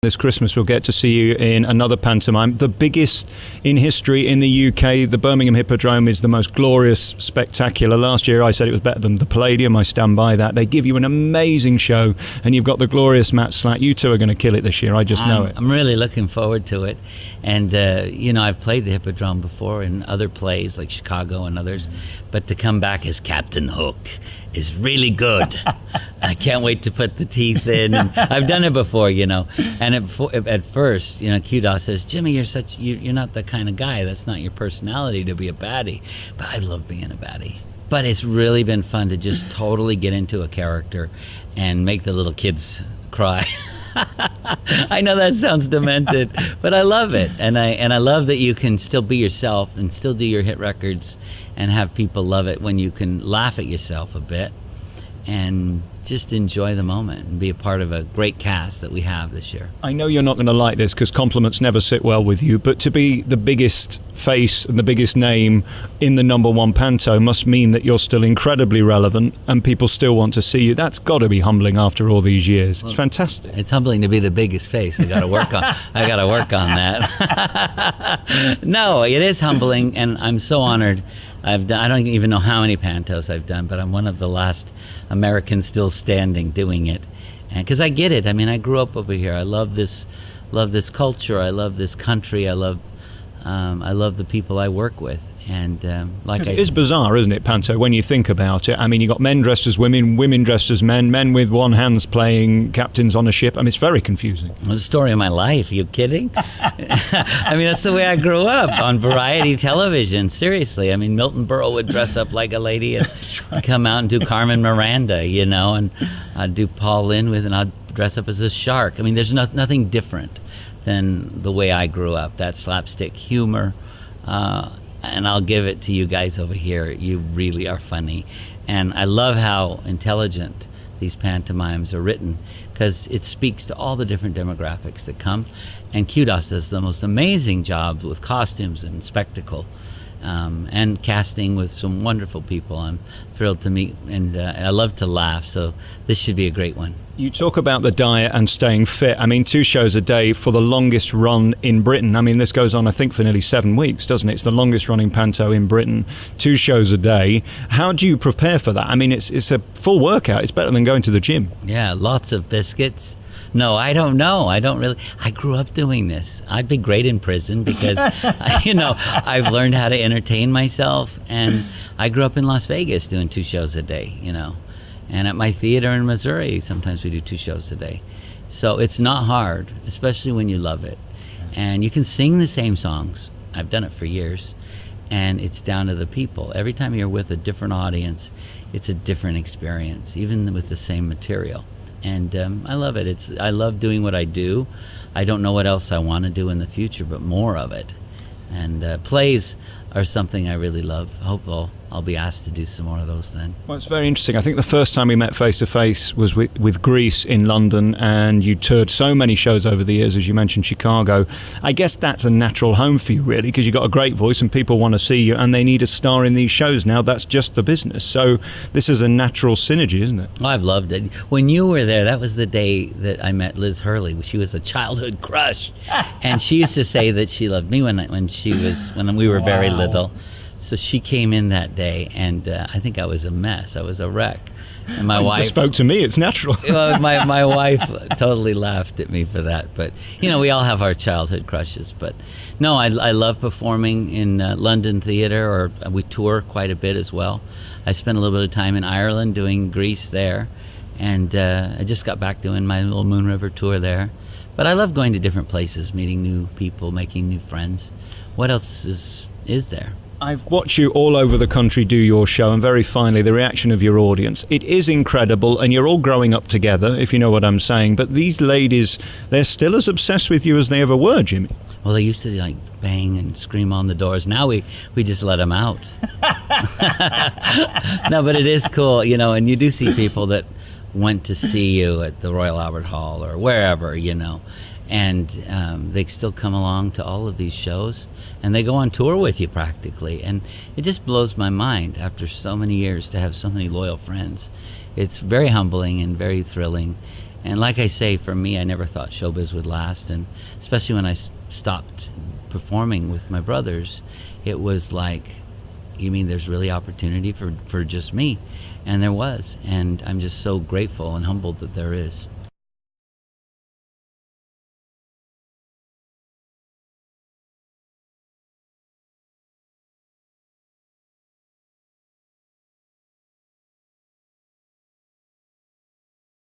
this Christmas we'll get to see you in another pantomime, the biggest in history in the UK. The Birmingham Hippodrome is the most glorious, spectacular. Last year I said it was better than the Palladium. I stand by that. They give you an amazing show, and you've got the glorious Matt Slack. You two are going to kill it this year. I just know it. I'm really looking forward to it. And, I've played the Hippodrome before in other plays like Chicago and others, but to come back as Captain Hook is really good. I can't wait to put the teeth in. And I've done it before, And at first, Kudos says, Jimmy, you're not the kind of guy. That's not your personality to be a baddie. But I love being a baddie. But it's really been fun to just totally get into a character and make the little kids cry. I know that sounds demented, but I love it. And I love that you can still be yourself and still do your hit records and have people love it when you can laugh at yourself a bit and just enjoy the moment and be a part of a great cast that we have this year. I know you're not going to like this because compliments never sit well with you, but to be the biggest face and the biggest name in the #1 panto must mean that you're still incredibly relevant and people still want to see you. That's got to be humbling after all these years. It's fantastic. It's humbling to be the biggest face. I got to work on that. No, it is humbling, and I'm so honored. I don't even know how many pantos I've done, but I'm one of the last Americans still standing doing it. And because I get it. I mean, I grew up over here. I love this culture. I love this country. I love the people I work with. And it is bizarre, isn't it, panto, when you think about it? I mean, you got men dressed as women, women dressed as men with one hands playing captains on a ship. I mean, it's very confusing. It's the story of my life. Are you kidding? I mean, that's the way I grew up on variety television. Seriously. I mean, Milton Berle would dress up like a lady and come out and do Carmen Miranda, and I'd do Paul Lynde and I'd dress up as a shark. I mean, there's nothing different than the way I grew up. That slapstick humor. And I'll give it to you guys over here. You really are funny. And I love how intelligent these pantomimes are written because it speaks to all the different demographics that come. And Kudos does the most amazing job with costumes and spectacle and casting with some wonderful people I'm thrilled to meet. And I love to laugh, so this should be a great one. You talk about the diet and staying fit. I mean, 2 shows a day for the longest run in Britain. I mean, this goes on, I think, for nearly 7 weeks, doesn't it? It's the longest running panto in Britain, 2 shows a day. How do you prepare for that? I mean, it's a full workout. It's better than going to the gym. Yeah, lots of biscuits. No, I don't know. I don't really. I grew up doing this. I'd be great in prison because, I've learned how to entertain myself. And I grew up in Las Vegas doing 2 shows a day, And at my theater in Missouri, sometimes we do 2 shows a day. So it's not hard, especially when you love it. And you can sing the same songs. I've done it for years. And it's down to the people. Every time you're with a different audience, it's a different experience, even with the same material. And I love it. I love doing what I do. I don't know what else I want to do in the future, but more of it. And plays are something I really love. Hope I'll be asked to do some more of those then. Well, it's very interesting. I think the first time we met face to face was with Grease in London, and you toured so many shows over the years, as you mentioned, Chicago. I guess that's a natural home for you, really, because you've got a great voice and people want to see you, and they need a star in these shows now. That's just the business. So this is a natural synergy, isn't it? Oh, I've loved it. When you were there, that was the day that I met Liz Hurley. She was a childhood crush, and she used to say that she loved me when we were very little. So she came in that day, and I think I was a mess. I was a wreck. And my wife spoke to me. It's natural. Well, my wife totally laughed at me for that. But we all have our childhood crushes. But no, I love performing in London theater, or we tour quite a bit as well. I spent a little bit of time in Ireland doing Grease there, and I just got back doing my little Moon River tour there. But I love going to different places, meeting new people, making new friends. What else is there? I've watched you all over the country do your show, and very finally, the reaction of your audience. It is incredible, and you're all growing up together, if you know what I'm saying. But these ladies, they're still as obsessed with you as they ever were, Jimmy. Well, they used to bang and scream on the doors. Now we just let them out. No, but it is cool, and you do see people that went to see you at the Royal Albert Hall or wherever, and they still come along to all of these shows, and they go on tour with you practically, and it just blows my mind after so many years to have so many loyal friends. It's very humbling and very thrilling, And like I say, for me, I never thought showbiz would last, and especially when I stopped performing with my brothers, it was like, you mean there's really opportunity for just me? And there was, and I'm just so grateful and humbled that there is.